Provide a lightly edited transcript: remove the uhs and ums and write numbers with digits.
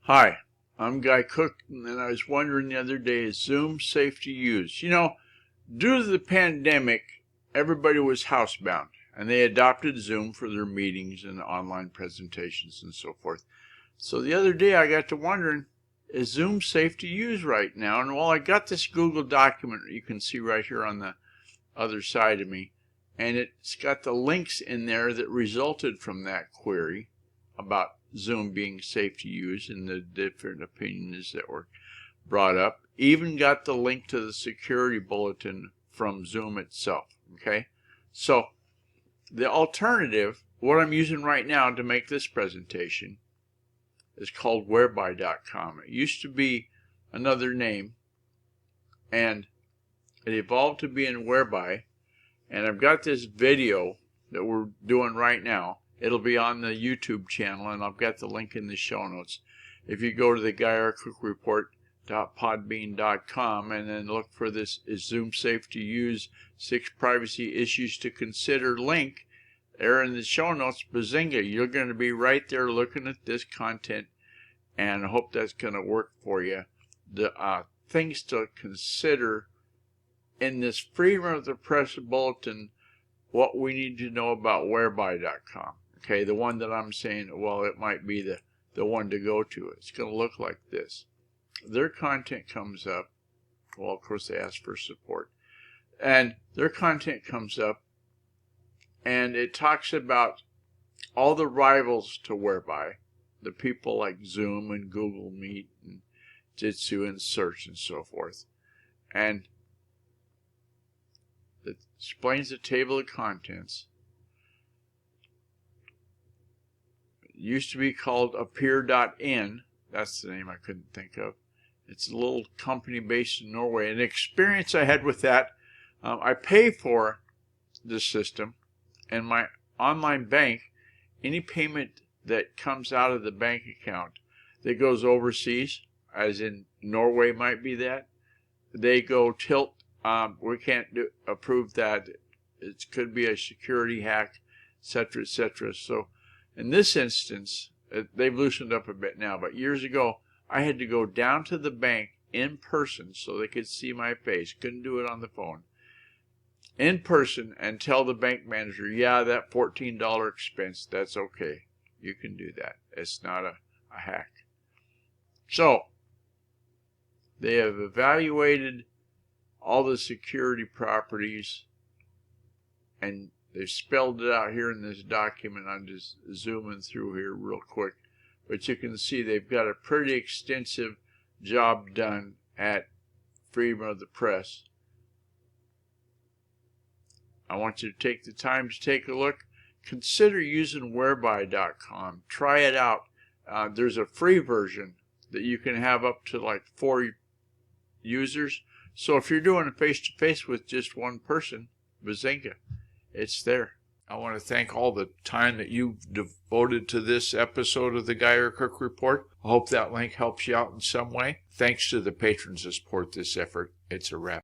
Hi, I'm Guy Cook, and I was wondering the other day, is Zoom safe to use? Due to the pandemic, everybody was housebound, and they adopted Zoom for their meetings and online presentations and so forth. So the other day I got to wondering, is Zoom safe to use right now? And I got this Google document you can see right here on the other side of me, and it's got the links in there that resulted from that query about Zoom being safe to use and the different opinions that were brought up. Even got the link to the security bulletin from Zoom itself. Okay, so the alternative, what I'm using right now to make this presentation, is called whereby.com. It used to be another name, and it evolved to be in Whereby. And I've got this video that we're doing right now. It'll be on the YouTube channel, and I've got the link in the show notes. If you go to the GuyRCookReport.podbean.com and then look for this, is Zoom safe to use, 6 privacy issues to consider link, there in the show notes, bazinga, you're going to be right there looking at this content, and I hope that's going to work for you. The things to consider in this Freedom of the Press bulletin, what we need to know about whereby.com. Okay, the one that I'm saying, well, it might be the one to go to. It's going to look like this. Their content comes up. Well, of course, they ask for support. And their content comes up, and it talks about all the rivals to Whereby, the people like Zoom and Google Meet and Jitsi and Search and so forth. And it explains the table of contents. It used to be called Appear.in. That's the name I couldn't think of. It's a little company based in Norway. An experience I had with that, I pay for the system, and my online bank, any payment that comes out of the bank account that goes overseas, as in Norway might be that, they go tilt. We can't approve that. It could be a security hack, etc., etc. So in this instance, they've loosened up a bit now, but years ago, I had to go down to the bank in person so they could see my face. Couldn't do it on the phone. In person, and tell the bank manager, yeah, that $14 expense, that's okay. You can do that. It's not a hack. So they have evaluated all the security properties, and they've spelled it out here in this document. I'm just zooming through here real quick, but you can see they've got a pretty extensive job done at Freedom of the Press. I want you to take the time to take a look. Consider using whereby.com. Try it out. There's a free version that you can have up to like 4 users. So if you're doing a face-to-face with just one person, bazinga, it's there. I want to thank all the time that you've devoted to this episode of the Guy R. Cook Report. I hope that link helps you out in some way. Thanks to the patrons that support this effort. It's a wrap.